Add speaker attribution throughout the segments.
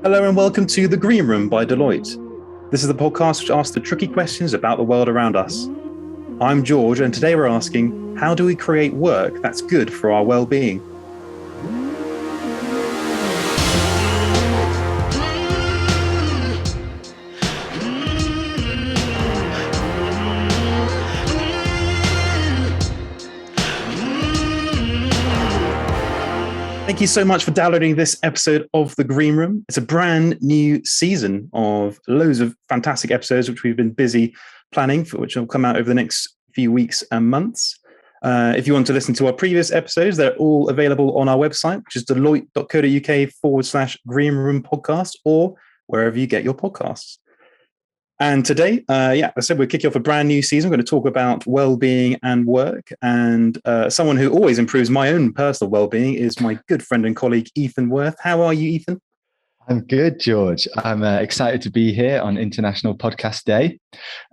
Speaker 1: Hello and welcome to The Green Room by Deloitte. This is the podcast which asks the tricky questions about the world around us. I'm George, and today we're asking, how do we create work that's good for our well-being? Thank you so much for downloading this episode of The Green Room. It's a brand new season of loads of fantastic episodes, which we've been busy planning for, which will come out over the next few weeks and months. If you want to listen to our previous episodes, they're all available on our website, which is deloitte.co.uk/Green Room Podcast, or wherever you get your podcasts. And today, as I said, we're kicking off a brand new season. We're going to talk about well-being and work. And someone who always improves my own personal well-being is my good friend and colleague, Ethan Worth. How are you, Ethan?
Speaker 2: I'm good, George. I'm excited to be here on International Podcast Day.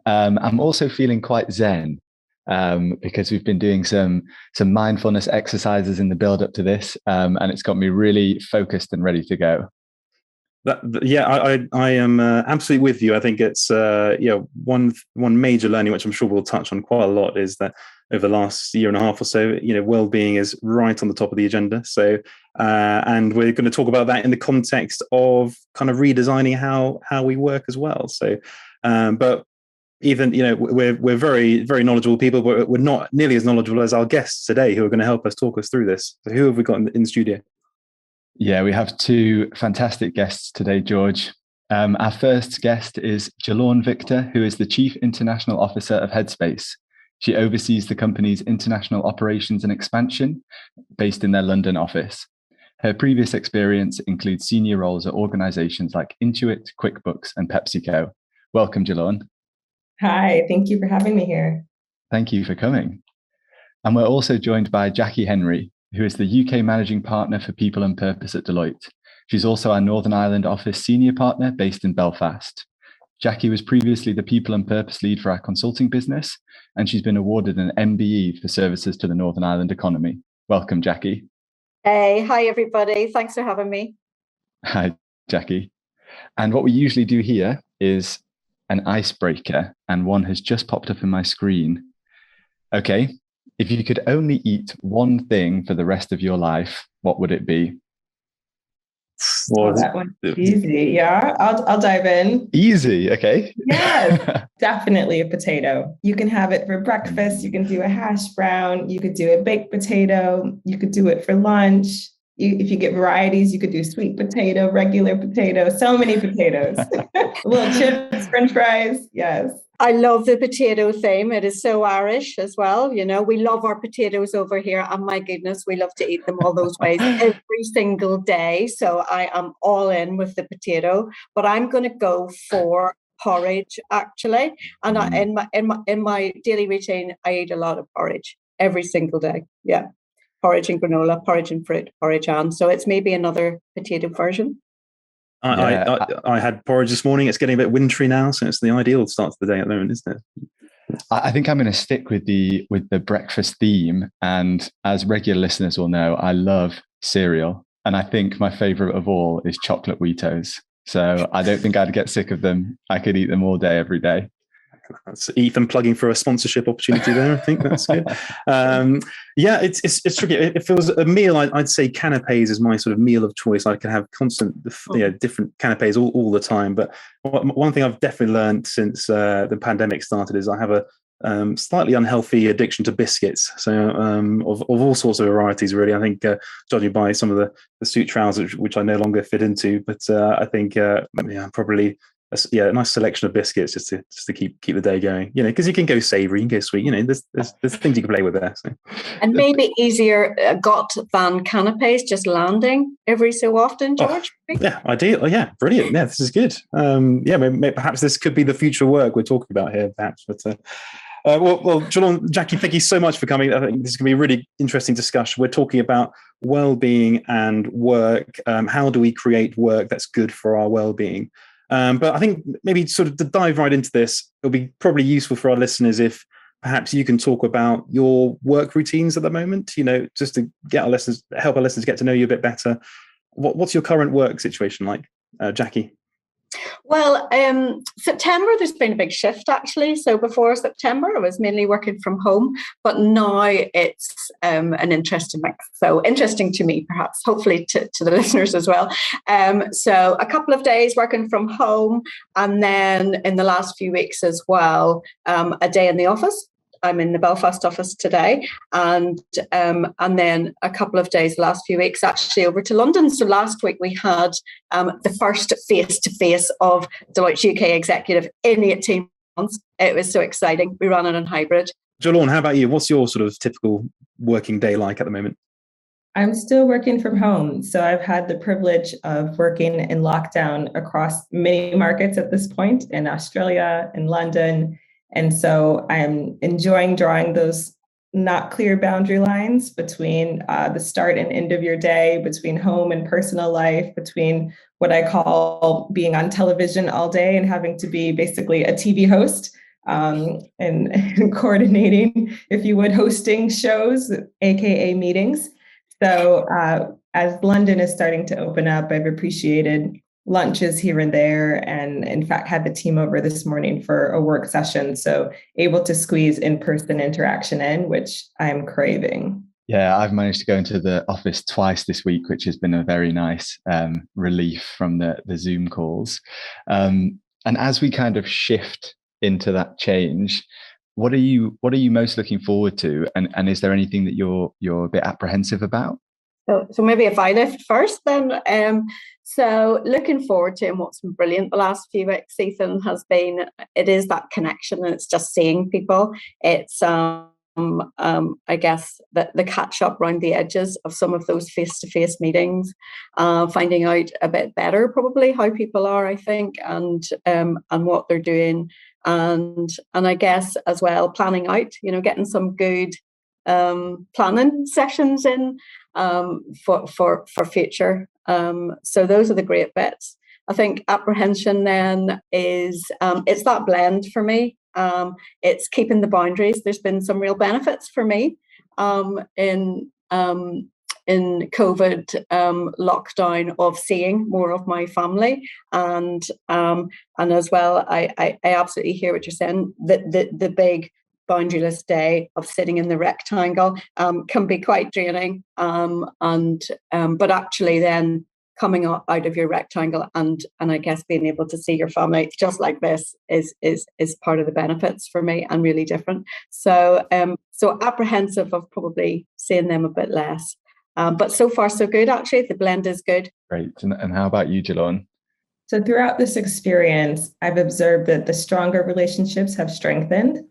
Speaker 2: I'm also feeling quite zen because we've been doing some mindfulness exercises in the build-up to this, and it's got me really focused and ready to go.
Speaker 1: I am absolutely with you. I think it's one major learning, which I'm sure we'll touch on quite a lot, is that over the last year and a half or so, well-being is right on the top of the agenda. So, and we're going to talk about that in the context of kind of redesigning how we work as well. So, but Ethan, we're very, very knowledgeable people, but we're not nearly as knowledgeable as our guests today, who are going to help us talk us through this. So, who have we got in the studio?
Speaker 2: Yeah, we have two fantastic guests today, George. Our first guest is Jolawn Victor, who is the Chief International Officer of Headspace. She oversees the company's international operations and expansion based in their London office. Her previous experience includes senior roles at organizations like Intuit, QuickBooks, and PepsiCo. Welcome, Jolawn.
Speaker 3: Hi, thank you for having me here.
Speaker 2: Thank you for coming. And we're also joined by Jackie Henry, who is the UK Managing Partner for People and Purpose at Deloitte. She's also our Northern Ireland office senior partner based in Belfast. Jackie was previously the People and Purpose lead for our consulting business, and she's been awarded an MBE for services to the Northern Ireland economy. Welcome, Jackie.
Speaker 4: Hey, hi, everybody. Thanks for having me.
Speaker 2: Hi, Jackie. And what we usually do here is an icebreaker, and one has just popped up in my screen. Okay. If you could only eat one thing for the rest of your life, what would it be?
Speaker 3: Well, that one's easy. Yeah, I'll dive in.
Speaker 2: Easy, okay.
Speaker 3: Yes, definitely a potato. You can have it for breakfast. You can do a hash brown. You could do a baked potato. You could do it for lunch. If you get varieties, you could do sweet potato, regular potato, so many potatoes. Little chips, French fries. Yes.
Speaker 4: I love the potato theme. It is so Irish as well. We love our potatoes over here. And my goodness, we love to eat them all those ways every single day. So I am all in with the potato, but I'm going to go for porridge, actually. And in my daily routine, I eat a lot of porridge every single day. Yeah. Porridge and granola, porridge and fruit, porridge and. So it's maybe another potato version.
Speaker 1: I had porridge this morning. It's getting a bit wintry now, so it's the ideal start to the day at the moment, isn't it?
Speaker 2: I think I'm going to stick with the breakfast theme. And as regular listeners will know, I love cereal. And I think my favorite of all is chocolate Wheatos. So I don't think I'd get sick of them. I could eat them all day, every day.
Speaker 1: That's Ethan plugging for a sponsorship opportunity there. I think that's good. It's tricky. If it was a meal, I'd say canapes is my sort of meal of choice. I can have constant, different canapes all the time. But one thing I've definitely learned since the pandemic started is I have a slightly unhealthy addiction to biscuits. So of all sorts of varieties, really. I think judging by some of the suit trousers, which I no longer fit into, but I think probably. A nice selection of biscuits just to keep the day going. Because you can go savoury, you can go sweet. There's things you can play with there. So.
Speaker 4: And maybe easier got than canapes, just landing every so often, George.
Speaker 1: Ideal. Brilliant. Yeah, this is good. Maybe perhaps this could be the future work we're talking about here, perhaps. But Jolawn, Jackie, thank you so much for coming. I think this is going to be a really interesting discussion. We're talking about well-being and work. How do we create work that's good for our well-being? But I think maybe sort of to dive right into this, it'll be probably useful for our listeners if perhaps you can talk about your work routines at the moment, just to help our listeners get to know you a bit better. What's your current work situation like? Jackie?
Speaker 4: Well, September, there's been a big shift, actually. So before September, I was mainly working from home, but now it's an interesting mix. So interesting to me, perhaps, hopefully to the listeners as well. So a couple of days working from home, and then in the last few weeks as well, a day in the office. I'm in the Belfast office today, and then a couple of days the last few weeks actually over to London. So last week we had the first face-to-face of Deloitte's UK executive in 18 months. It was so exciting. We ran it on hybrid.
Speaker 1: Jolawn, how about you? What's your sort of typical working day like at the moment?
Speaker 3: I'm still working from home. So I've had the privilege of working in lockdown across many markets at this point, in Australia, in London. And so I'm enjoying drawing those not clear boundary lines between the start and end of your day, between home and personal life, between what I call being on television all day and having to be basically a TV host and coordinating, if you would, hosting shows, AKA meetings. So as London is starting to open up, I've appreciated lunches here and there, and in fact had the team over this morning for a work session, so able to squeeze in-person interaction in, which I'm craving.
Speaker 2: Yeah, I've managed to go into the office twice this week, which has been a very nice relief from the Zoom calls. And as we kind of shift into that change, what are you most looking forward to, and is there anything that you're a bit apprehensive about?
Speaker 4: So maybe if I lift first, then. So looking forward to, and what's been brilliant the last few weeks, Ethan, it is that connection, and it's just seeing people. It's I guess the catch up around the edges of some of those face-to-face meetings, finding out a bit better probably how people are, I think, and what they're doing, and I guess as well planning out, getting some good planning sessions in for future. So those are the great bits. I think apprehension then is it's that blend for me. It's keeping the boundaries. There's been some real benefits for me in COVID lockdown of seeing more of my family, and as well I absolutely hear what you're saying. The big boundaryless day of sitting in the rectangle can be quite draining, but actually then coming out of your rectangle and I guess being able to see your family just like this is part of the benefits for me, and really different. So apprehensive of probably seeing them a bit less, but so far so good. Actually, the blend is good.
Speaker 2: Great. And how about you, Jolawn?
Speaker 3: So throughout this experience, I've observed that the stronger relationships have strengthened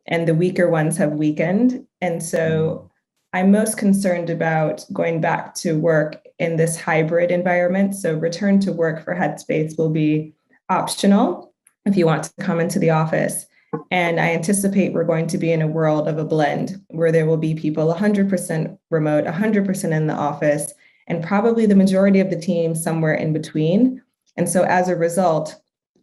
Speaker 3: and the weaker ones have weakened. And so I'm most concerned about going back to work in this hybrid environment. So return to work for Headspace will be optional if you want to come into the office. And I anticipate we're going to be in a world of a blend where there will be people 100% remote, 100% in the office, and probably the majority of the team somewhere in between. And so as a result,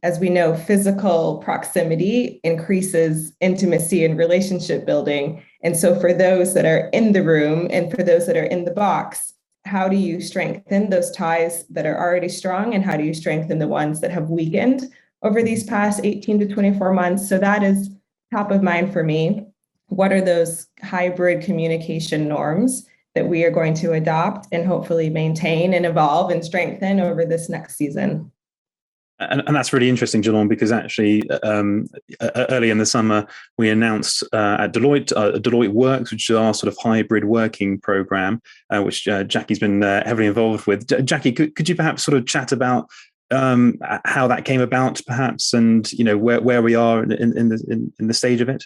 Speaker 3: as we know, physical proximity increases intimacy and relationship building. And so for those that are in the room and for those that are in the box, how do you strengthen those ties that are already strong, and how do you strengthen the ones that have weakened over these past 18 to 24 months? So that is top of mind for me. What are those hybrid communication norms that we are going to adopt and hopefully maintain and evolve and strengthen over this next season?
Speaker 1: And that's really interesting, Jolawn, because actually early in the summer, we announced at Deloitte, Deloitte Works, which is our sort of hybrid working program, which Jackie's been heavily involved with. Jackie, could you perhaps sort of chat about how that came about, perhaps, and where we are in the stage of it?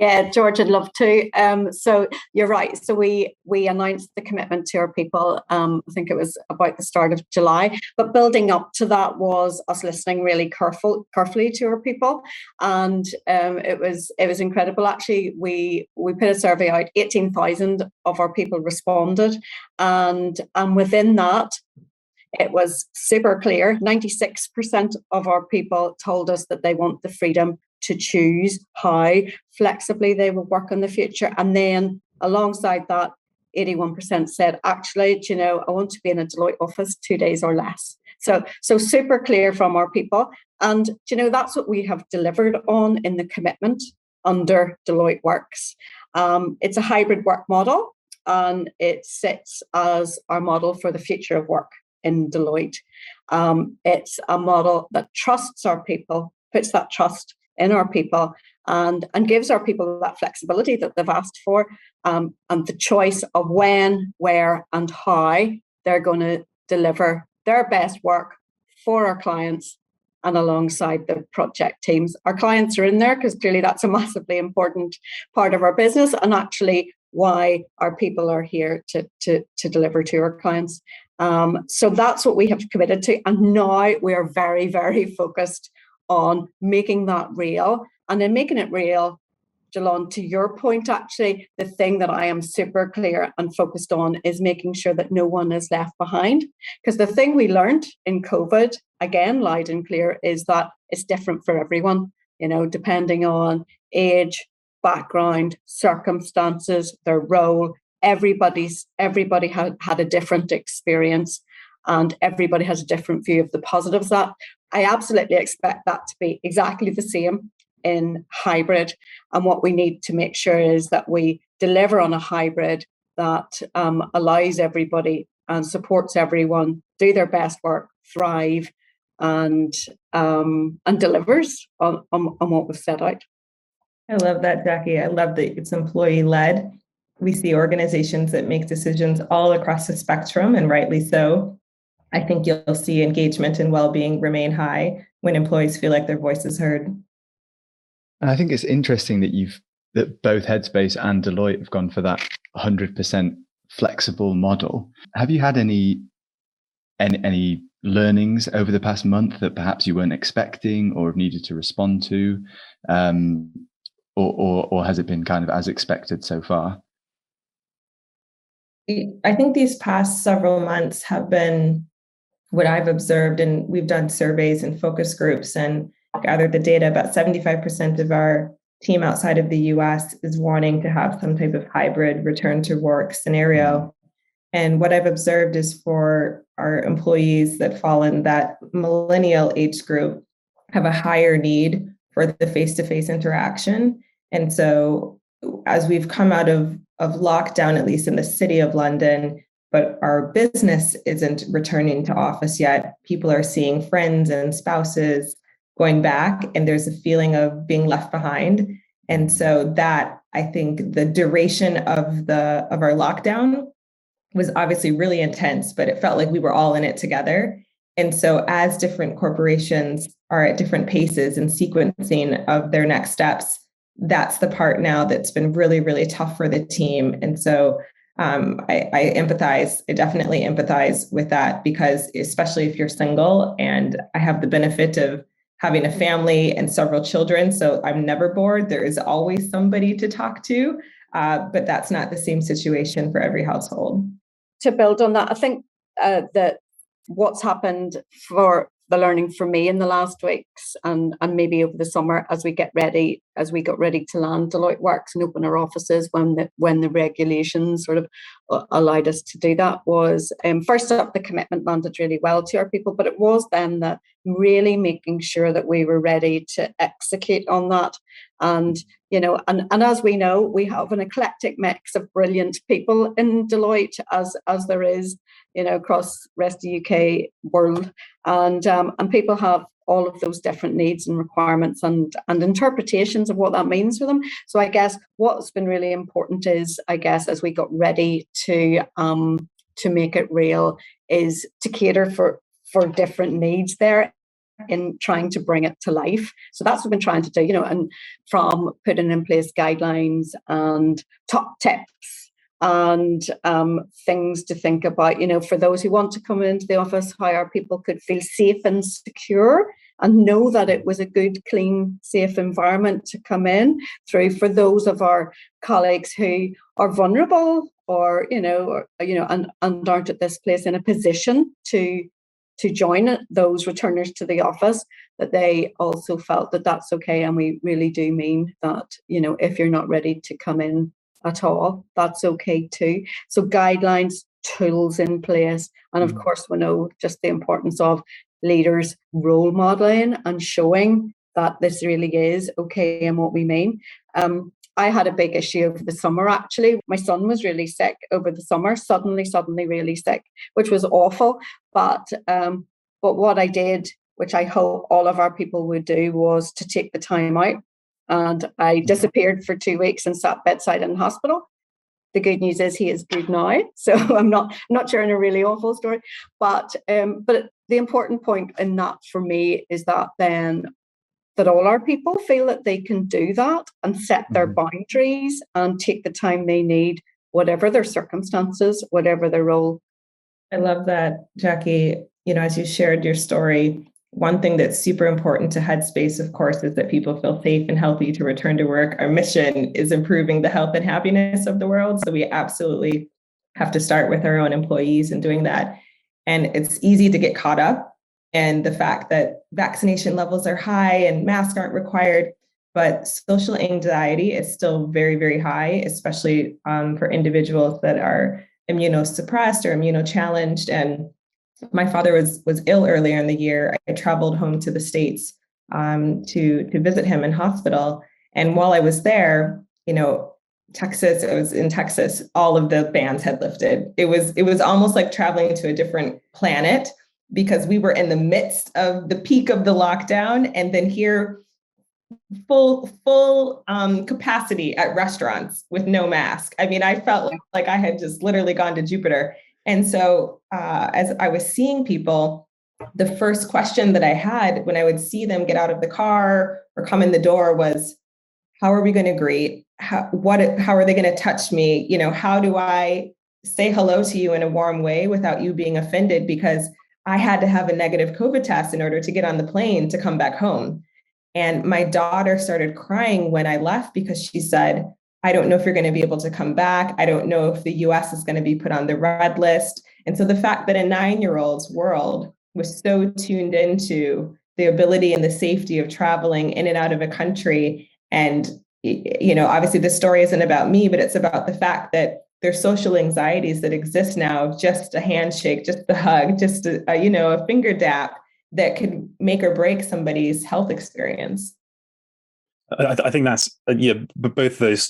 Speaker 4: Yeah, George, I'd love to. So you're right. So we announced the commitment to our people. I think it was about the start of July. But building up to that was us listening really carefully to our people, and it was incredible. Actually, we put a survey out. 18,000 of our people responded, and within that, it was super clear. 96% of our people told us that they want the freedom to choose how flexibly they will work in the future. And then alongside that, 81% said, actually, I want to be in a Deloitte office 2 days or less. So super clear from our people. And, that's what we have delivered on in the commitment under Deloitte Works. It's a hybrid work model, and it sits as our model for the future of work in Deloitte. It's a model that trusts our people, puts that trust in our people, and gives our people that flexibility that they've asked for, and the choice of when, where, and how they're going to deliver their best work for our clients and alongside the project teams. Our clients are in there because clearly that's a massively important part of our business, and actually why our people are here to deliver to our clients. So that's what we have committed to. And now we are very, very focused on making that real. And in making it real, Jolawn, to your point, actually, the thing that I am super clear and focused on is making sure that no one is left behind. Because the thing we learned in COVID, again, loud and clear, is that it's different for everyone, depending on age, background, circumstances, their role. Everybody had a different experience, and everybody has a different view of the positives. That I absolutely expect that to be exactly the same in hybrid. And what we need to make sure is that we deliver on a hybrid that allows everybody and supports everyone do their best work, thrive, and delivers on what was set out.
Speaker 3: I love that, Jackie. I love that it's employee-led. We see organizations that make decisions all across the spectrum, and rightly so. I think you'll see engagement and well-being remain high when employees feel like their voice is heard.
Speaker 2: And I think it's interesting that both Headspace and Deloitte have gone for that 100% flexible model. Have you had any learnings over the past month that perhaps you weren't expecting or have needed to respond to, or has it been kind of as expected so far?
Speaker 3: I think these past several months have been what I've observed, and we've done surveys and focus groups and gathered the data. About 75% of our team outside of the US is wanting to have some type of hybrid return to work scenario. And what I've observed is for our employees that fall in that millennial age group have a higher need for the face-to-face interaction. And so as we've come out of lockdown, at least in the city of London, but our business isn't returning to office yet, people are seeing friends and spouses going back, and there's a feeling of being left behind. And so that, I think, the duration of our lockdown was obviously really intense, but it felt like we were all in it together. And so as different corporations are at different paces and sequencing of their next steps, that's the part now that's been really, really tough for the team. And so I empathize. I definitely empathize with that, because especially if you're single, and I have the benefit of having a family and several children, so I'm never bored. There is always somebody to talk to, but that's not the same situation for every household.
Speaker 4: To build on that, I think that what's happened for the learning for me in the last weeks and maybe over the summer as we got ready to land Deloitte Works and open our offices when the regulations sort of allowed us to do that was first up, the commitment landed really well to our people, but it was then that really making sure that we were ready to execute on that. And and as we know, we have an eclectic mix of brilliant people in Deloitte, as there is across the rest of the UK world, and people have all of those different needs and requirements and interpretations of what that means for them. So I guess what's been really important is, as we got ready to make it real, is to cater for different needs there in trying to bring it to life. So that's what we've been trying to do, and from putting in place guidelines and top tips and things to think about, for those who want to come into the office, how our people could feel safe and secure and know that it was a good, clean, safe environment to come in through, for those of our colleagues who are vulnerable or and aren't at this place in a position to join those returners to the office, that they also felt that that's okay. And we really do mean that, if you're not ready to come in at all, that's okay too. So guidelines, tools in place. And of course, we know just the importance of leaders role modeling and showing that this really is okay and what we mean. I had a big issue over the summer, actually. My son was really sick over the summer, suddenly really sick, which was awful. But what I did, which I hope all of our people would do, was to take the time out. And I disappeared for 2 weeks and sat bedside in hospital. The good news is he is good now. So I'm not sharing a really awful story. But the important point in that for me is that all our people feel that they can do that and set their boundaries and take the time they need, whatever their circumstances, whatever their role.
Speaker 3: I love that, Jackie. As you shared your story, one thing that's super important to Headspace, of course, is that people feel safe and healthy to return to work. Our mission is improving the health and happiness of the world. So we absolutely have to start with our own employees and doing that. And it's easy to get caught up in the fact that vaccination levels are high and masks aren't required. But social anxiety is still very, very high, especially for individuals that are immunosuppressed or immunochallenged. And my father was ill earlier in the year. I traveled home to the States to visit him in hospital. And while I was there, Texas, I was in Texas, all of the bans had lifted. It was almost like traveling to a different planet, because we were in the midst of the peak of the lockdown. And then here, full capacity at restaurants with no mask. I mean, I felt like I had just literally gone to Jupiter. And so as I was seeing people, the first question that I had when I would see them get out of the car or come in the door was, how are we going to greet? How are they going to touch me? How do I say hello to you in a warm way without you being offended? Because I had to have a negative COVID test in order to get on the plane to come back home. And my daughter started crying when I left, because she said, I don't know if you're going to be able to come back. I don't know if the US is going to be put on the red list. And so the fact that a 9-year-old's world was so tuned into the ability and the safety of traveling in and out of a country. And, obviously the story isn't about me, but it's about the fact that there's social anxieties that exist now, just a handshake, just a hug, just a finger dap that could make or break somebody's health experience.
Speaker 1: I think that's but both of those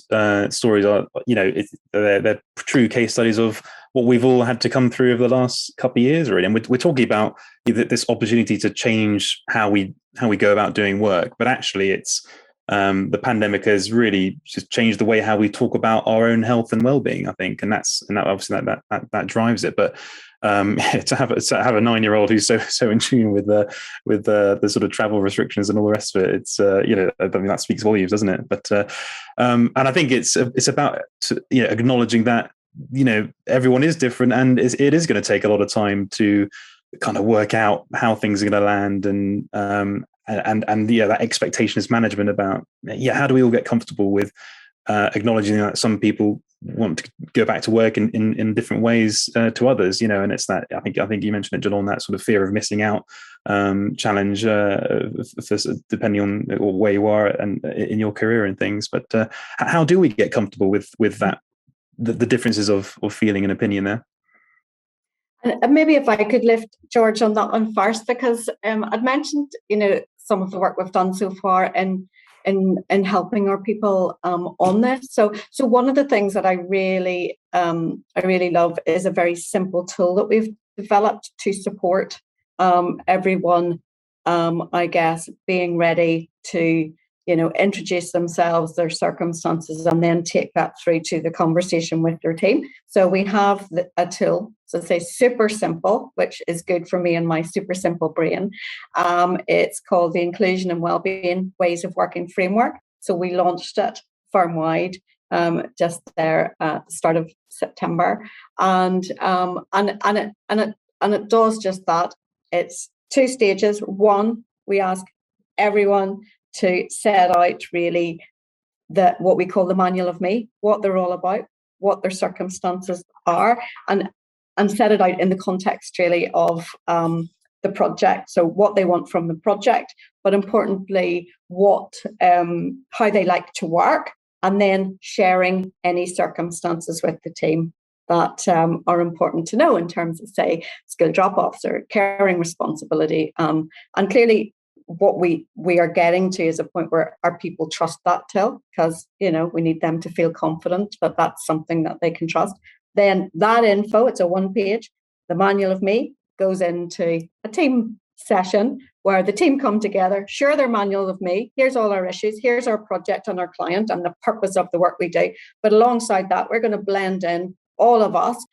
Speaker 1: stories are they're true case studies of what we've all had to come through over the last couple of years, really. And we're talking about this opportunity to change how we go about doing work, but actually it's the pandemic has really just changed the way how we talk about our own health and well-being, I think, and that obviously that drives it. But to have a 9-year-old who's so in tune with the sort of travel restrictions and all the rest of it, it's I mean, that speaks volumes, doesn't it? But and I think it's about acknowledging that everyone is different, and it is going to take a lot of time to kind of work out how things are going to land, and that expectation is management about how do we all get comfortable with acknowledging that some people want to go back to work in different ways to others, and it's that I think you mentioned it, Jolawn, that sort of fear of missing out challenge depending on where you are and in your career and things. But how do we get comfortable with that, the differences of feeling and opinion there?
Speaker 4: And maybe if I could lift George on that one first, because I'd mentioned some of the work we've done so far in helping our people on this. So one of the things that I really love is a very simple tool that we've developed to support everyone, I guess, being ready to introduce themselves, their circumstances, and then take that through to the conversation with their team. So we have a tool, so say super simple, which is good for me and my super simple brain. It's called the Inclusion and Wellbeing Ways of Working Framework. So we launched it firm-wide just there at the start of September, and it does just that. It's 2 stages. One, we ask everyone to set out really what we call the manual of me, what they're all about, what their circumstances are, and set it out in the context really of the project. So what they want from the project, but importantly, how they like to work, and then sharing any circumstances with the team. that are important to know in terms of, say, skill drop-offs or caring responsibility. And clearly, what we are getting to is a point where our people trust that till, because, you know, we need them to feel confident that that's something that they can trust. Then that info, it's a 1-page, the manual of me, goes into a team session where the team come together, share their manual of me. Here's all our issues. Here's our project and our client and the purpose of the work we do. But alongside that, we're going to blend in all of us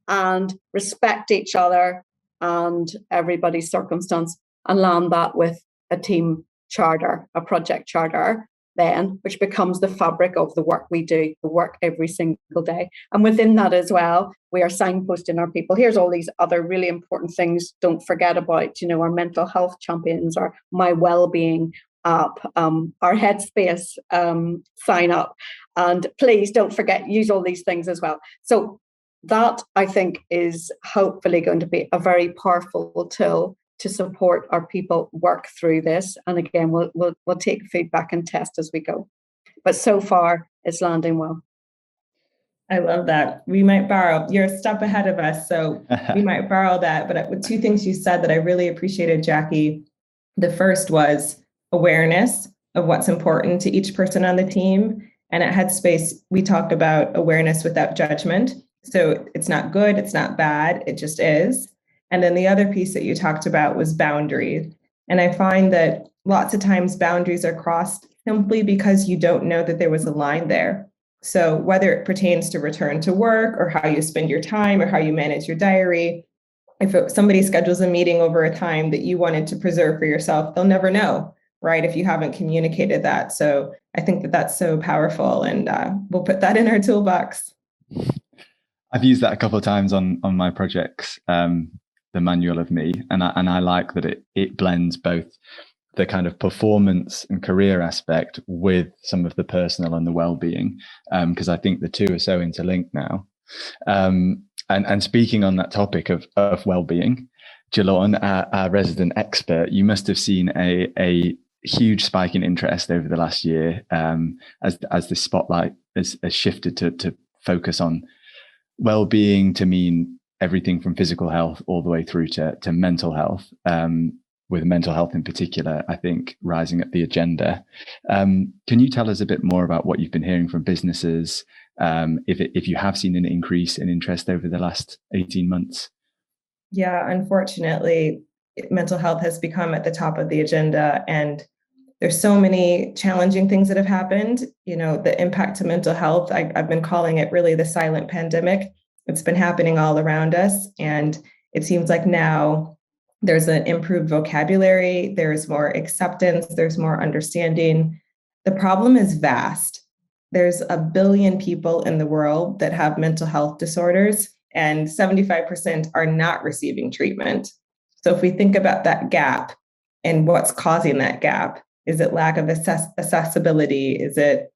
Speaker 4: and respect each other and everybody's circumstance, and land that with a team charter, a project charter, then, which becomes the fabric of the work we do, the work every single day. And within that as well, we are signposting our people. Here's all these other really important things. Don't forget about, you know, our mental health champions, our My Wellbeing app, our Headspace sign up. And please don't forget, use all these things as well. So that, I think, is hopefully going to be a very powerful tool to support our people work through this. And again, we'll take feedback and test as we go. But so far, it's landing well.
Speaker 3: I love that. We might borrow, you're a step ahead of us, so we might borrow that. But with 2 things you said that I really appreciated, Jackie. The first was awareness of what's important to each person on the team. And at Headspace, we talk about awareness without judgment. So it's not good, it's not bad, it just is. And then the other piece that you talked about was boundaries. And I find that lots of times boundaries are crossed simply because you don't know that there was a line there. So whether it pertains to return to work or how you spend your time or how you manage your diary, if somebody schedules a meeting over a time that you wanted to preserve for yourself, they'll never know, right? If you haven't communicated that. So I think that that's so powerful, and we'll put that in our toolbox.
Speaker 2: I've used that a couple of times on my projects. The manual of me, and I like that it blends both the kind of performance and career aspect with some of the personal and the well-being, because I think the two are so interlinked now. And speaking on that topic of well-being, Jolawn, our resident expert, you must have seen a huge spike in interest over the last year as the spotlight has shifted to focus on well-being to mean everything from physical health all the way through to mental health, with mental health in particular, I think, rising up the agenda. Can you tell us a bit more about what you've been hearing from businesses, if you have seen an increase in interest over the last 18 months?
Speaker 3: Yeah, unfortunately, mental health has become at the top of the agenda, and there's so many challenging things that have happened. You know, the impact to mental health, I've been calling it really the silent pandemic. It's been happening all around us. And it seems like now there's an improved vocabulary, there's more acceptance, there's more understanding. The problem is vast. There's 1 billion people in the world that have mental health disorders, and 75% are not receiving treatment. So if we think about that gap and what's causing that gap, is it lack of accessibility? Is it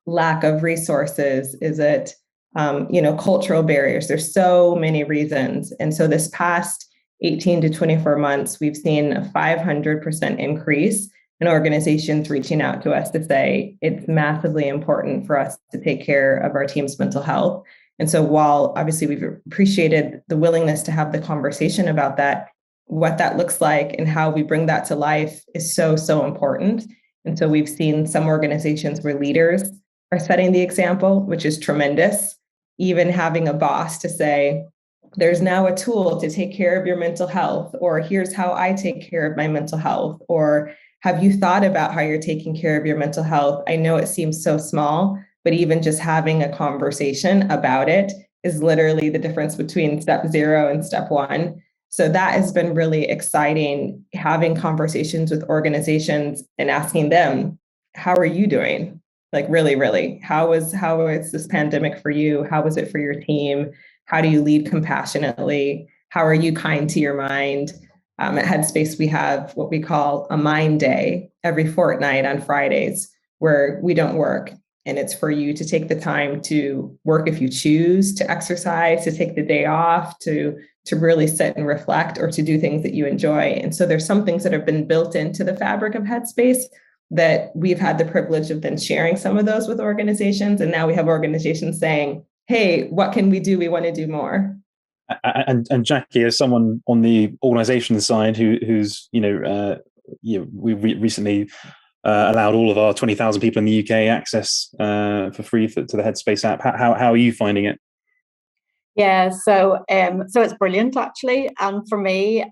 Speaker 3: lack of resources? Is it cultural barriers? There's so many reasons. And so this past 18 to 24 months, we've seen a 500% increase in organizations reaching out to us to say it's massively important for us to take care of our team's mental health. And so while obviously we've appreciated the willingness to have the conversation about that, what that looks like and how we bring that to life is so, so important. And so we've seen some organizations where leaders are setting the example, which is tremendous. Even having a boss to say, there's now a tool to take care of your mental health, or here's how I take care of my mental health, or have you thought about how you're taking care of your mental health? I know it seems so small, but even just having a conversation about it is literally the difference between step 0 and step 1. So that has been really exciting, having conversations with organizations and asking them, how are you doing? Like really, how is this pandemic for you? How was it for your team? How do you lead compassionately? How are you kind to your mind? At Headspace, we have what we call a mind day every fortnight on Fridays, where we don't work. And it's for you to take the time to work if you choose, to exercise, to take the day off, to really sit and reflect, or to do things that you enjoy. And so there's some things that have been built into the fabric of Headspace that we've had the privilege of then sharing some of those with organizations. And now we have organizations saying, hey, what can we do? We want to do more.
Speaker 1: And Jackie, as someone on the organisation side who's we recently allowed all of our 20,000 people in the UK access for free to the Headspace app. How are you finding it?
Speaker 4: Yeah, so it's brilliant actually, and for me,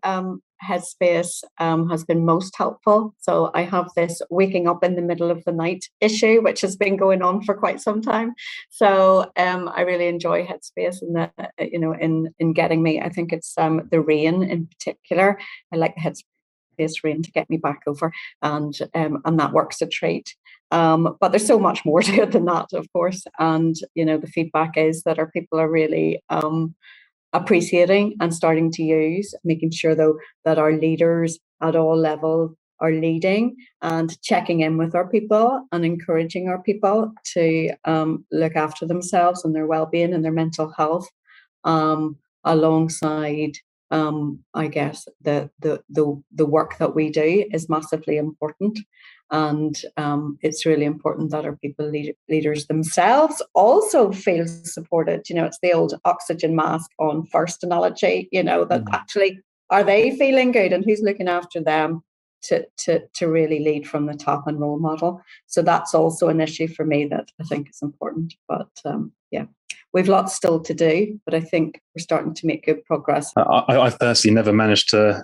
Speaker 4: Headspace has been most helpful. So I have this waking up in the middle of the night issue, which has been going on for quite some time. So I really enjoy Headspace and that, in getting me. I think it's the rain in particular. I like the Headspace rain to get me back over, and that works a treat. But there's so much more to it than that, of course. And the feedback is that our people are really appreciating and starting to use, making sure though that our leaders at all levels are leading and checking in with our people and encouraging our people to look after themselves and their well-being and their mental health, alongside I guess the work that we do is massively important. And it's really important that our people leaders themselves also feel supported. It's the old oxygen mask on first analogy, that actually, are they feeling good and who's looking after them to really lead from the top and role model. So that's also an issue for me that I think is important. But we've lots still to do, but I think we're starting to make good progress.
Speaker 1: I've personally never managed to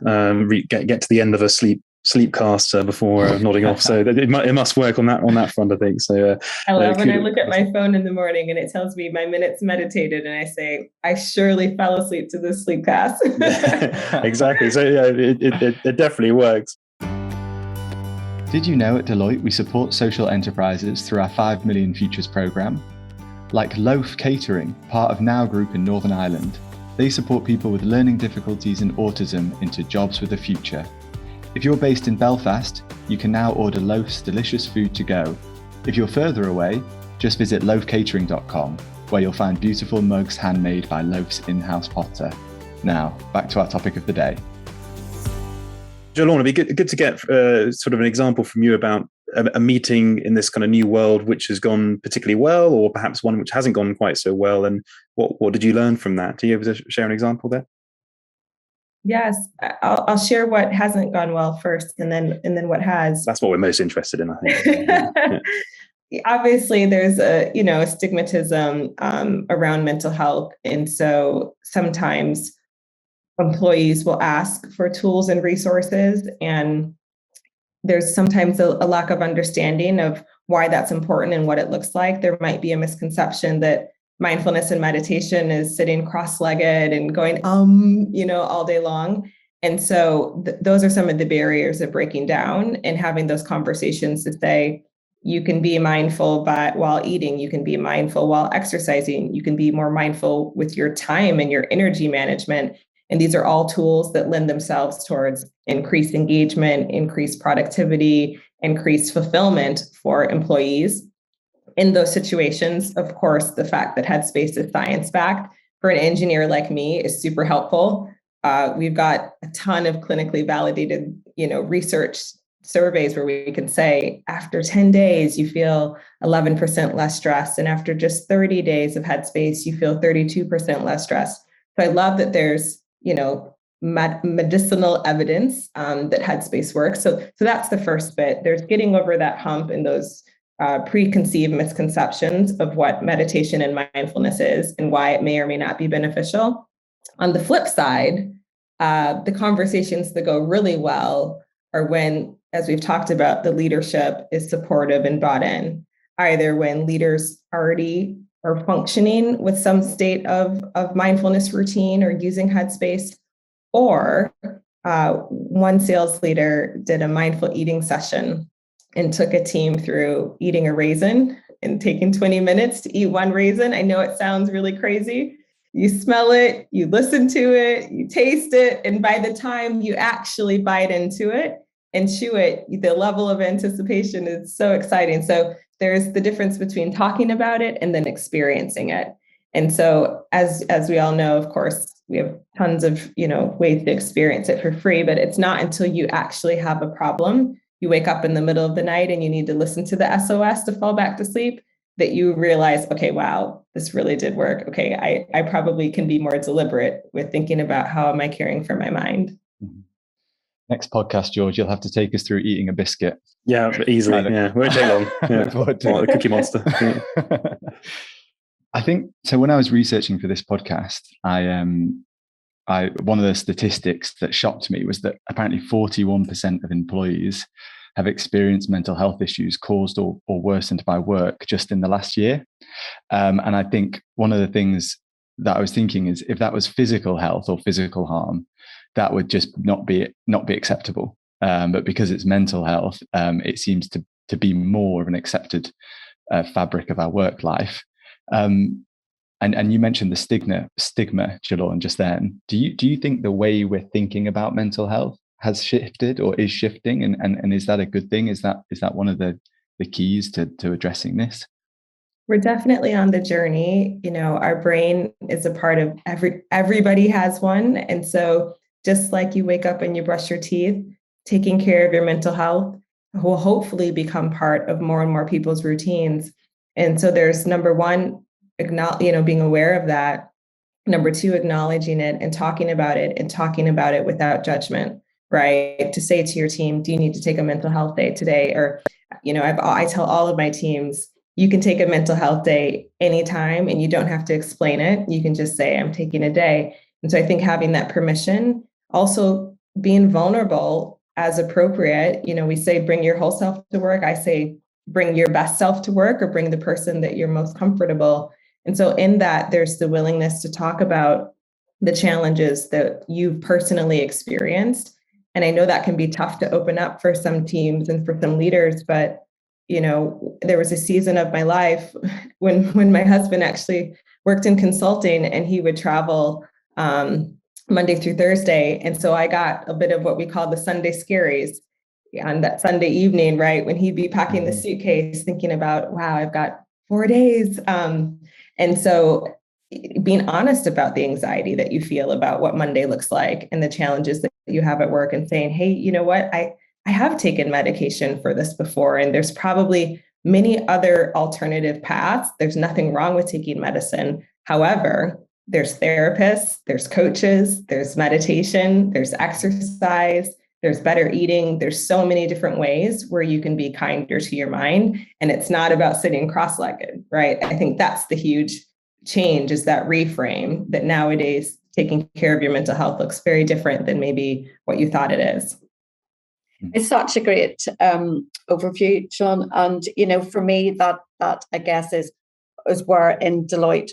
Speaker 1: get to the end of a sleepcast before nodding off, so it must work on that front, I think. So
Speaker 3: I love when I look at my phone in the morning and it tells me my minutes meditated, and I say I surely fell asleep to this sleepcast.
Speaker 1: Exactly. So it definitely works.
Speaker 2: Did you know at Deloitte we support social enterprises through our 5 Million Futures programme? Like Loaf Catering, part of Now Group in Northern Ireland, they support people with learning difficulties and autism into jobs with a future. If you're based in Belfast, you can now order Loaf's delicious food to go. If you're further away, just visit loafcatering.com, where you'll find beautiful mugs handmade by Loaf's in-house potter. Now, back to our topic of the day.
Speaker 1: Jolawn, it'd be good to get sort of an example from you about a meeting in this kind of new world which has gone particularly well, or perhaps one which hasn't gone quite so well. And what did you learn from that? Are you able to share an example there?
Speaker 3: Yes, I'll share what hasn't gone well first, and then what has.
Speaker 1: That's what we're most interested in, I think.
Speaker 3: Yeah. Obviously, there's a stigmatism around mental health, and so sometimes employees will ask for tools and resources, and there's sometimes a lack of understanding of why that's important and what it looks like. There might be a misconception that mindfulness and meditation is sitting cross-legged and going, all day long. And so those are some of the barriers of breaking down and having those conversations to say, you can be mindful while eating, you can be mindful while exercising, you can be more mindful with your time and your energy management. And these are all tools that lend themselves towards increased engagement, increased productivity, increased fulfillment for employees. In those situations, of course, the fact that Headspace is science-backed for an engineer like me is super helpful. We've got a ton of clinically validated, research surveys where we can say after 10 days, you feel 11% less stress. And after just 30 days of Headspace, you feel 32% less stress. So I love that there's, medicinal evidence that Headspace works. So that's the first bit. There's getting over that hump and those preconceived misconceptions of what meditation and mindfulness is and why it may or may not be beneficial. On the flip side, the conversations that go really well are when, as we've talked about, the leadership is supportive and bought in, either when leaders already are functioning with some state of mindfulness routine or using Headspace, or one sales leader did a mindful eating session and took a team through eating a raisin and taking 20 minutes to eat one raisin. I know it sounds really crazy. You smell it, you listen to it, you taste it, and by the time you actually bite into it and chew it, the level of anticipation is so exciting. So there's the difference between talking about it and then experiencing it. And so as we all know, of course, we have tons of, ways to experience it for free, but it's not until you actually have a problem. You wake up in the middle of the night and you need to listen to the SOS to fall back to sleep. that you realize, okay, wow, this really did work. Okay, I probably can be more deliberate with thinking about how am I caring for my mind.
Speaker 2: Next podcast, George, you'll have to take us through eating a biscuit.
Speaker 1: Yeah, easily. Yeah, won't take long. Yeah. The Cookie Monster. Yeah.
Speaker 2: I think so. When I was researching for this podcast, one of the statistics that shocked me was that apparently 41% of employees have experienced mental health issues caused or worsened by work just in the last year. And I think one of the things that I was thinking is if that was physical health or physical harm, that would just not be acceptable. But because it's mental health, it seems to be more of an accepted fabric of our work life. And you mentioned the stigma, Jolawn, just then. Do you think the way we're thinking about mental health has shifted or is shifting? And is that a good thing? Is that one of the keys to addressing this?
Speaker 3: We're definitely on the journey. Our brain is a part of everybody has one. And so just like you wake up and you brush your teeth, taking care of your mental health will hopefully become part of more and more people's routines. And so there's number one, being aware of that. Number two, acknowledging it and talking about it without judgment, right? To say to your team, do you need to take a mental health day today? Or, I tell all of my teams, you can take a mental health day anytime and you don't have to explain it. You can just say, I'm taking a day. And so I think having that permission, also being vulnerable as appropriate. We say, bring your whole self to work. I say, bring your best self to work, or bring the person that you're most comfortable. And so in that, there's the willingness to talk about the challenges that you've personally experienced. And I know that can be tough to open up for some teams and for some leaders, but there was a season of my life when my husband actually worked in consulting and he would travel Monday through Thursday. And so I got a bit of what we call the Sunday scaries on that Sunday evening, right? When he'd be packing the suitcase thinking about, wow, I've got 4 days. And so being honest about the anxiety that you feel about what Monday looks like and the challenges that you have at work, and saying, hey, you know what? I have taken medication for this before, and there's probably many other alternative paths. There's nothing wrong with taking medicine. However, there's therapists, there's coaches, there's meditation, there's exercise, there's better eating. There's so many different ways where you can be kinder to your mind. And it's not about sitting cross-legged, right? I think that's the huge change, is that reframe that nowadays taking care of your mental health looks very different than maybe what you thought it is.
Speaker 4: It's such a great overview, John. And, for me, that I guess is where in Deloitte,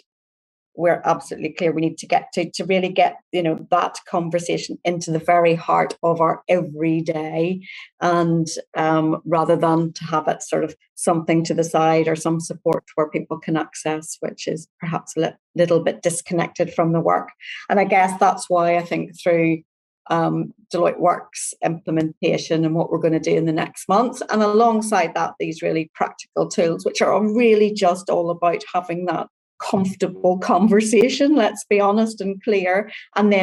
Speaker 4: we're absolutely clear we need to get to really get, that conversation into the very heart of our everyday, and rather than to have it sort of something to the side or some support where people can access, which is perhaps a little bit disconnected from the work. And I guess that's why I think through Deloitte Works implementation and what we're going to do in the next months, and alongside that, these really practical tools, which are really just all about having that comfortable conversation, let's be honest and clear, and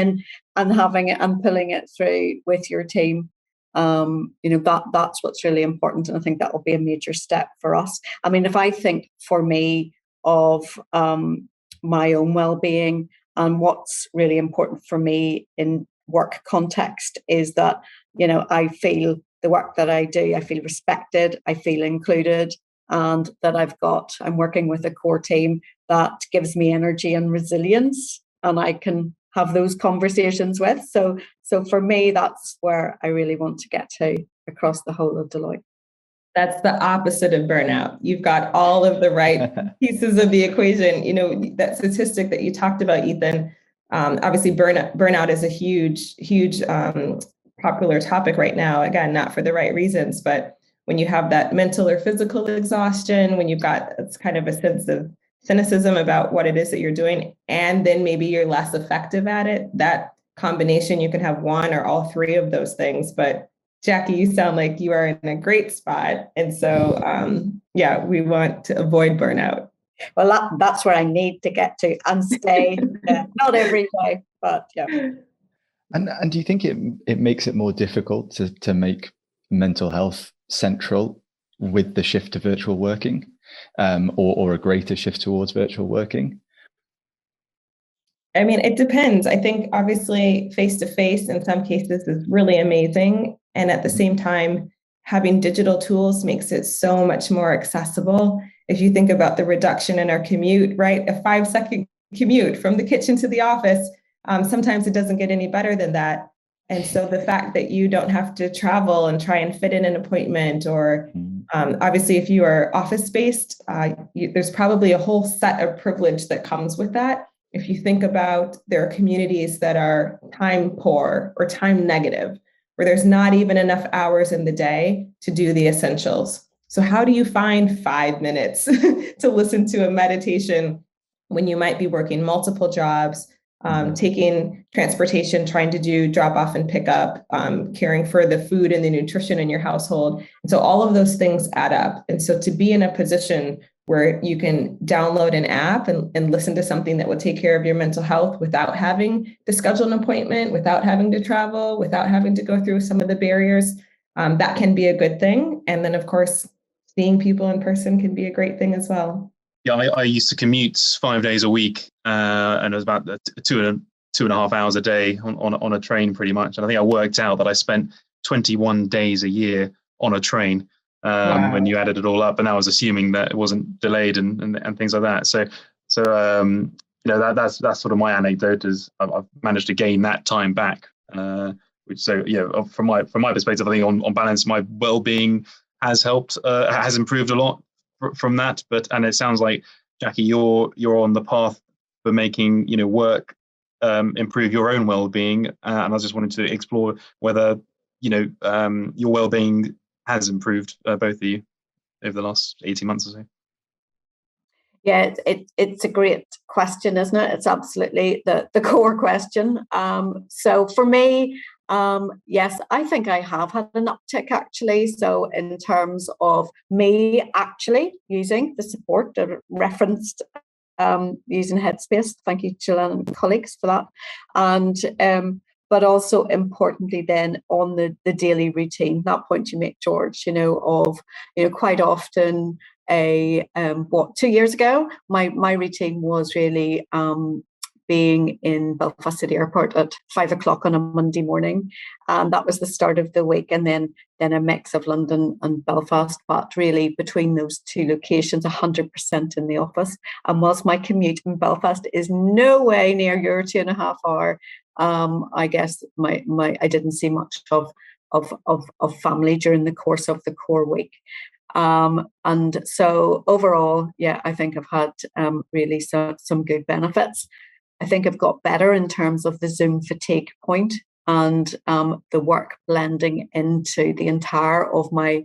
Speaker 4: having it and pulling it through with your team. That's what's really important, and I think that will be a major step for us. I mean, if I think for me of my own well-being and what's really important for me in work context is that, I feel the work that I do, I feel respected, I feel included, and that I'm working with a core team that gives me energy and resilience, and I can have those conversations with. So for me, that's where I really want to get to across the whole of Deloitte.
Speaker 3: That's the opposite of burnout. You've got all of the right pieces of the equation. That statistic that you talked about, Ethan, obviously burnout is a huge popular topic right now. Again, not for the right reasons, but when you have that mental or physical exhaustion, when you've got it's kind of a sense of cynicism about what it is that you're doing, and then maybe you're less effective at it, that combination, you can have one or all three of those things. But Jackie, you sound like you are in a great spot. And so, we want to avoid burnout.
Speaker 4: Well, that's where I need to get to and stay. Not every day, but yeah.
Speaker 2: And do you think it makes it more difficult to make mental health central with the shift to virtual working? or a greater shift towards virtual working?
Speaker 3: I mean, it depends. I think obviously face-to-face in some cases is really amazing. And at the same time, having digital tools makes it so much more accessible. If you think about the reduction in our commute, right? A 5-second commute from the kitchen to the office, sometimes it doesn't get any better than that. And so the fact that you don't have to travel and try and fit in an appointment, or obviously if you are office-based, there's probably a whole set of privilege that comes with that. If you think about, there are communities that are time poor or time negative, where there's not even enough hours in the day to do the essentials. So how do you find 5 minutes to listen to a meditation when you might be working multiple jobs, taking transportation, trying to do drop off and pick up, caring for the food and the nutrition in your household? And so all of those things add up. And so to be in a position where you can download an app and listen to something that will take care of your mental health without having to schedule an appointment, without having to travel, without having to go through some of the barriers, that can be a good thing. And then, of course, seeing people in person can be a great thing as well.
Speaker 1: Yeah, I used to commute 5 days a week, and it was about 2.5 hours a day on a train, pretty much. And I think I worked out that I spent 21 days a year on a train. When you added it all up, and I was assuming that it wasn't delayed and things like that. So that's sort of my anecdote, is I've managed to gain that time back. From my perspective, I think on balance, my well-being has improved a lot from that. And it sounds like, Jackie, you're on the path for making work improve your own well-being. And I just wanted to explore whether your well-being has improved, both of you, over the last 18 months or so.
Speaker 4: Yeah, it's a great question, isn't it? It's absolutely the core question. So for me, yes, I think I have had an uptick, actually. So in terms of me actually using the support that referenced, using Headspace, thank you, Jolawn and colleagues, for that. And but also importantly then on the daily routine, that point you make, George, of quite often 2 years ago, my routine was really being in Belfast City Airport at 5 o'clock on a Monday morning. And that was the start of the week. And then a mix of London and Belfast, but really between those two locations, 100% in the office. And whilst my commute in Belfast is no way near your 2.5 hour, I guess I didn't see much of family during the course of the core week. And so overall, yeah, I think I've had really some good benefits. I think I've got better in terms of the Zoom fatigue point and the work blending into the entire of my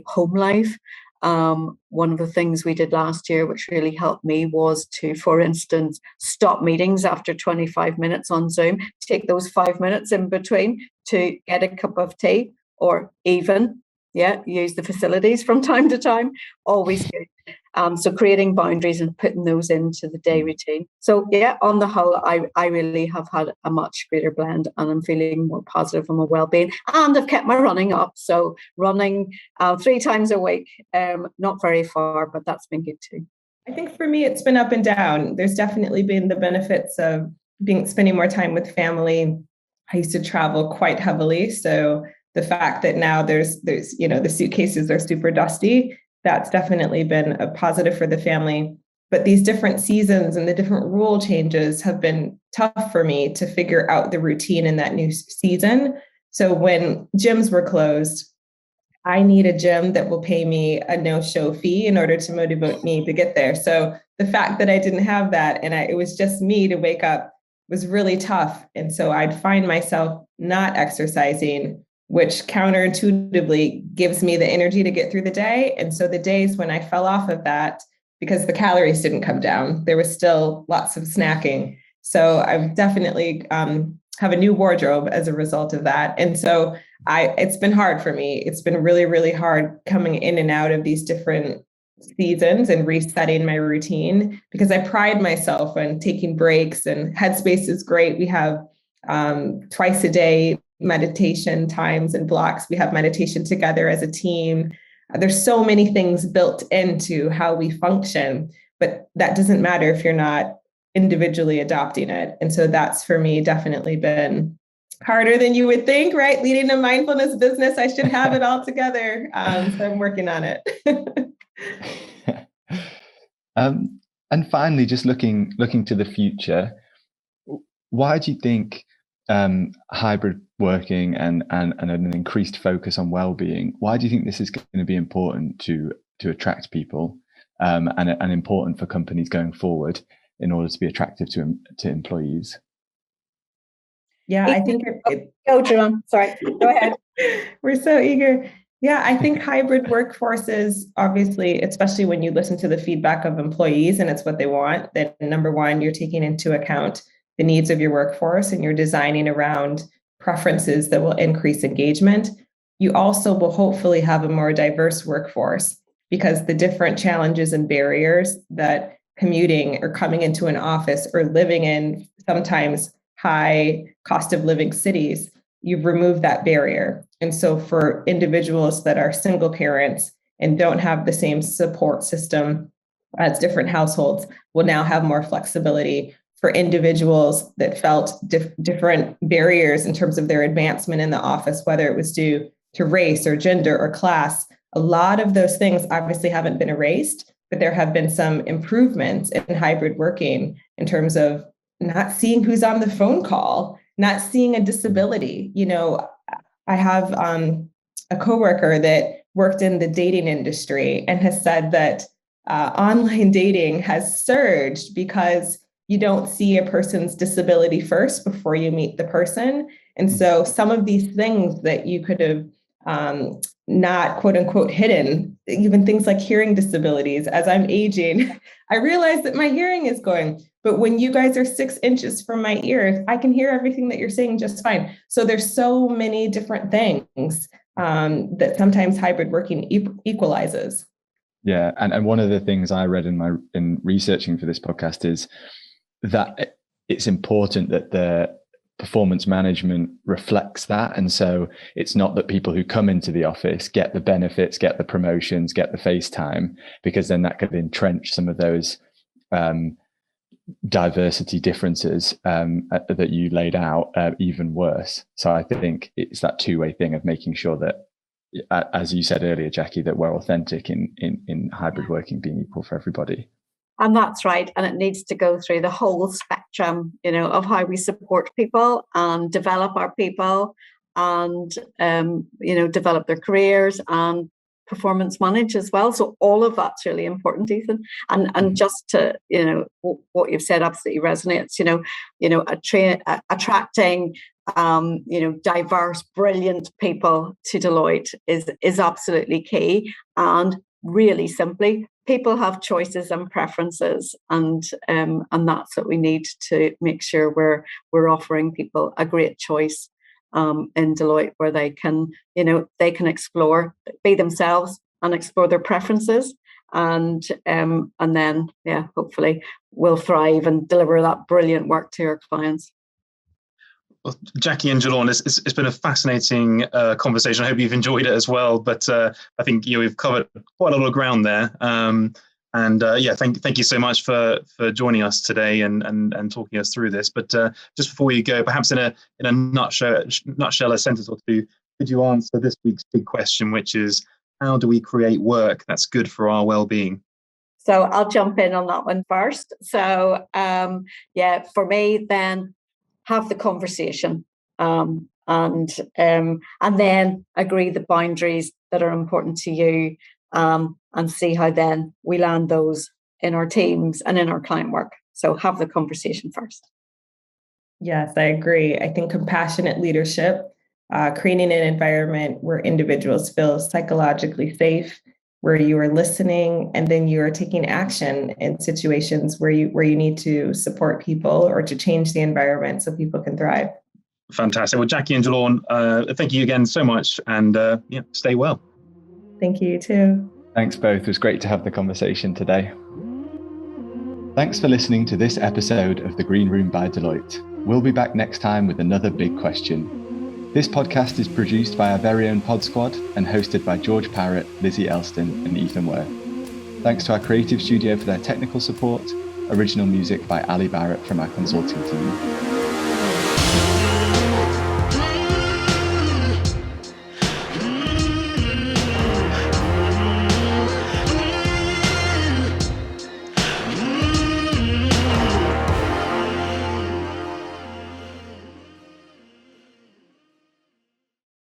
Speaker 4: home life. One of the things we did last year, which really helped me, was to, for instance, stop meetings after 25 minutes on Zoom, take those 5 minutes in between to get a cup of tea, or even, use the facilities from time to time. Always good. So creating boundaries and putting those into the day routine. So yeah, on the whole, I really have had a much greater blend, and I'm feeling more positive on my well-being, and I've kept my running up. So running 3 times a week, not very far, but that's been good too.
Speaker 3: I think for me, it's been up and down. There's definitely been the benefits of spending more time with family. I used to travel quite heavily. So the fact that now there's the suitcases are super dusty, that's definitely been a positive for the family. But these different seasons and the different rule changes have been tough for me to figure out the routine in that new season. So when gyms were closed, I need a gym that will pay me a no-show fee in order to motivate me to get there. So the fact that I didn't have that, and it was just me to wake up, was really tough. And so I'd find myself not exercising, which counterintuitively gives me the energy to get through the day. And so the days when I fell off of that, because the calories didn't come down, there was still lots of snacking. So I've definitely have a new wardrobe as a result of that. And so it's been hard for me. It's been really, really hard coming in and out of these different seasons and resetting my routine, because I pride myself on taking breaks, and Headspace is great. We have twice a day meditation times and blocks. We have meditation together as a team. There's so many things built into how we function, but that doesn't matter if you're not individually adopting it. And so that's for me definitely been harder than you would think, right? Leading a mindfulness business, I should have it all together. So I'm working on it.
Speaker 2: And finally, just looking to the future, why do you think hybrid working and an increased focus on well-being, why do you think this is going to be important to attract people and important for companies going forward in order to be attractive to employees?
Speaker 3: Yeah, I think
Speaker 4: go, Jolawn. Sorry, go ahead.
Speaker 3: We're so eager. Yeah, I think hybrid workforces, obviously, especially when you listen to the feedback of employees and it's what they want, that number one, you're taking into account the needs of your workforce and you're designing around preferences that will increase engagement. You also will hopefully have a more diverse workforce because the different challenges and barriers that commuting or coming into an office or living in sometimes high cost of living cities, you've removed that barrier. And so for individuals that are single parents and don't have the same support system as different households, will now have more flexibility. For individuals that felt different barriers in terms of their advancement in the office, whether it was due to race or gender or class, a lot of those things obviously haven't been erased, but there have been some improvements in hybrid working in terms of not seeing who's on the phone call, not seeing a disability. You know, I have a coworker that worked in the dating industry and has said that online dating has surged because you don't see a person's disability first before you meet the person. And so some of these things that you could have not quote unquote hidden, even things like hearing disabilities, as I'm aging, I realize that my hearing is going, but when you guys are 6 inches from my ears, I can hear everything that you're saying just fine. So there's so many different things that sometimes hybrid working equalizes.
Speaker 2: Yeah, and one of the things I read in researching for this podcast is that it's important that the performance management reflects that. And so it's not that people who come into the office get the benefits, get the promotions, get the face time, because then that could entrench some of those diversity differences that you laid out even worse. So I think it's that two-way thing of making sure that, as you said earlier, Jackie, that we're authentic in hybrid working being equal for everybody.
Speaker 4: And that's right. And it needs to go through the whole spectrum, you know, of how we support people and develop our people and, you know, develop their careers and performance manage as well. So all of that's really important, Ethan. And just to, you know, what you've said absolutely resonates, attracting, you know, diverse, brilliant people to Deloitte is absolutely key. And really simply, people have choices and preferences, and that's what we need to make sure we're offering people a great choice in Deloitte, where they can explore, be themselves, and explore their preferences, and then hopefully we'll thrive and deliver that brilliant work to our clients.
Speaker 1: Well, Jackie and Jolawn, it's been a fascinating conversation. I hope you've enjoyed it as well. But I think we've covered quite a lot of ground there. Thank you so much for joining us today and talking us through this. But just before you go, perhaps in a nutshell, a sentence or two, could you answer this week's big question, which is, how do we create work that's good for our well-being?
Speaker 4: So I'll jump in on that one first. So for me, then, have the conversation and then agree the boundaries that are important to you, and see how then we land those in our teams and in our client work. So have the conversation first.
Speaker 3: Yes, I agree. I think compassionate leadership, creating an environment where individuals feel psychologically safe, where you are listening, and then you are taking action in situations where you need to support people or to change the environment so people can thrive.
Speaker 1: Fantastic. Well, Jackie and Jolawn, thank you again so much, and stay well.
Speaker 3: Thank you too.
Speaker 2: Thanks both. It was great to have the conversation today. Thanks for listening to this episode of The Green Room by Deloitte. We'll be back next time with another big question. This podcast is produced by our very own Pod Squad and hosted by George Parrett, Lizzie Elston, and Ethan Worth. Thanks to our creative studio for their technical support. Original music by Ali Barrett from our consulting team.